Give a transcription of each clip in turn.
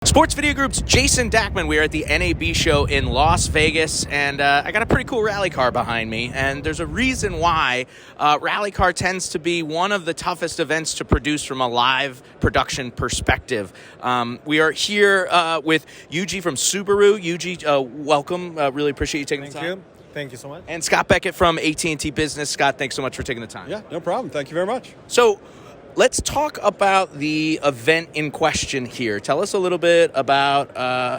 Sports Video Group's Jason Dachman. We are at the NAB show in Las Vegas, and I got a pretty cool rally car behind me, and there's a reason why rally car tends to be one of the toughest events to produce from a live production perspective. We are here with Yuji from Subaru. Yuji, welcome. Really appreciate you taking the time. Thank you so much. And Scott Beckett from AT&T Business. Scott, thanks so much for taking the time. Yeah, no problem. Thank you very much. So, let's talk about the event in question here. Tell us a little bit about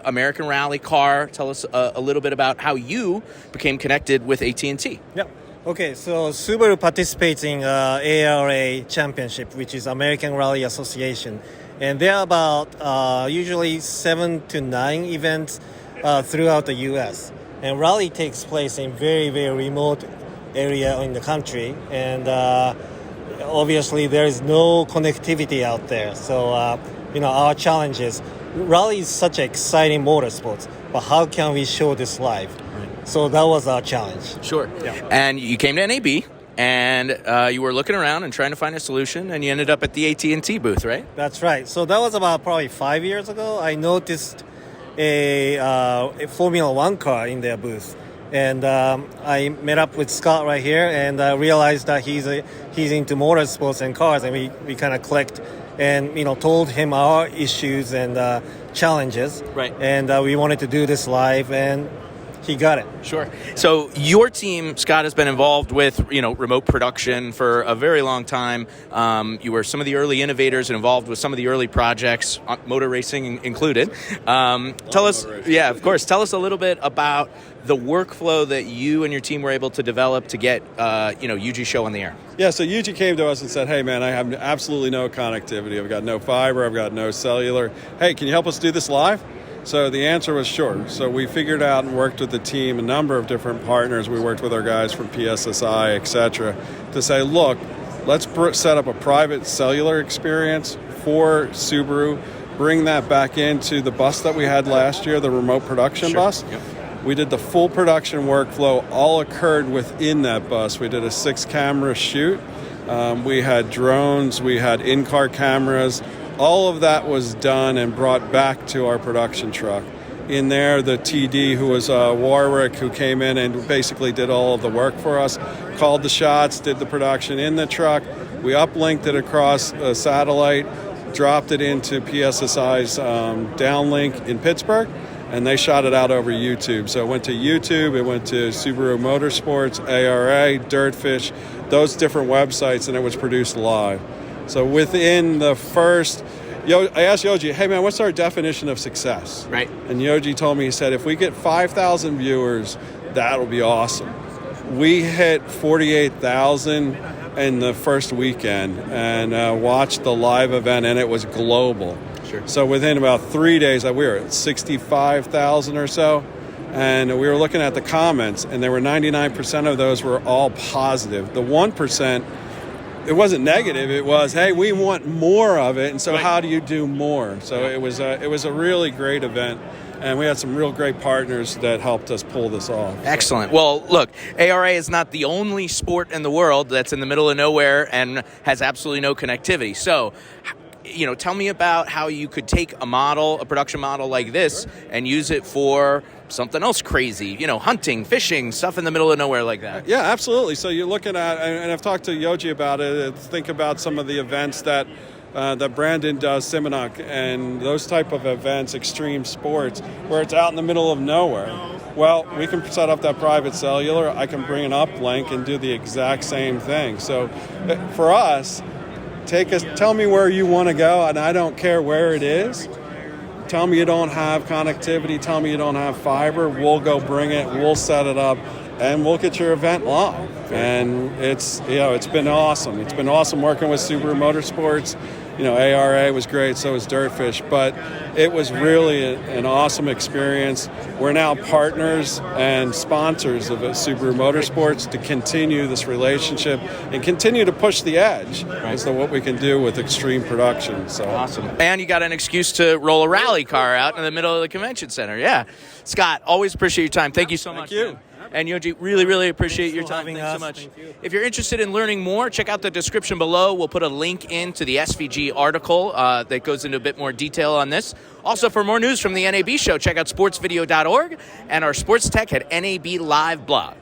American Rally Car. Tell us a little bit about how you became connected with AT&T. Yeah. Okay, so Subaru participates in ARA Championship, which is American Rally Association. And there are about usually 7 to 9 events throughout the U.S. And rally takes place in very, very remote area in the country. And obviously, there is no connectivity out there. So, our challenge is, rally is such an exciting motorsports, but how can we show this live? Right. So that was our challenge. Sure. Yeah. And you came to NAB, and you were looking around and trying to find a solution, and you ended up at the AT&T booth, right? That's right. So that was about probably 5 years ago. I noticed a Formula One car in their booth. And I met up with Scott right here, and I realized that he's into motorsports and cars, and we kind of clicked, and told him our issues and challenges. Right. And we wanted to do this live, and he got it. Sure. So your team, Scott, has been involved with remote production for a very long time. You were some of the early innovators and involved with some of the early projects, motor racing included. Tell us, yeah, of course. Tell us a little bit about the workflow that you and your team were able to develop to get Yuji's show on the air. Yeah, so Yuji came to us and said, hey, man, I have absolutely no connectivity. I've got no fiber. I've got no cellular. Hey, can you help us do this live? So the answer was sure. So we figured out and worked with the team, a number of different partners. We worked with our guys from PSSI, et cetera, to say, look, let's set up a private cellular experience for Subaru, bring that back into the bus that we had last year, the remote production bus. Yep. We did the full production workflow, all occurred within that bus. We did a 6-camera shoot. We had drones, we had in-car cameras. All of that was done and brought back to our production truck. In there, the TD, who was Warwick, who came in and basically did all of the work for us, called the shots, did the production in the truck. We uplinked it across a satellite, dropped it into PSSI's downlink in Pittsburgh, and they shot it out over YouTube. So it went to YouTube, it went to Subaru Motorsports, ARA, Dirtfish, those different websites, and it was produced live. So within the first, I asked Yuji, hey man, what's our definition of success? Right. And Yuji told me, he said, if we get 5,000 viewers, that'll be awesome. We hit 48,000 in the first weekend and watched the live event, and it was global. Sure. So within about 3 days, we were at 65,000 or so. And we were looking at the comments, and there were 99% of those were all positive. The 1%, it wasn't negative. It was, hey, we want more of it, and so how do you do more? So it was a really great event, and we had some real great partners that helped us pull this off. Excellent. Well, look, ARA is not the only sport in the world that's in the middle of nowhere and has absolutely no connectivity. So, tell me about how you could take a production model like this, and use it for something else crazy, hunting, fishing, stuff in the middle of nowhere like that. Yeah, absolutely. So you're looking at, and I've talked to Yuji about it, think about some of the events that Brandon does, Simonok, and those type of events, extreme sports, where it's out in the middle of nowhere. Well, we can set up that private cellular. I can bring an uplink and do the exact same thing. So for us, tell me where you want to go, and I don't care where it is. Tell me you don't have connectivity, tell me you don't have fiber, we'll go bring it, we'll set it up, and we'll get your event live. And it's been awesome. It's been awesome working with Subaru Motorsports. ARA was great, so was Dirtfish, but it was really an awesome experience. We're now partners and sponsors of Subaru Motorsports to continue this relationship and continue to push the edge as to what we can do with extreme production. So awesome. And you got an excuse to roll a rally car out in the middle of the convention center. Yeah. Scott, always appreciate your time. Thank you so much. Thank you. Man. And Yuji, really appreciate your for time. having Thanks so us. much. Thank you. If you're interested in learning more, check out the description below. We'll put a link into the SVG article that goes into a bit more detail on this. Also, for more news from the NAB show, check out sportsvideo.org and our sports tech at NAB Live blog.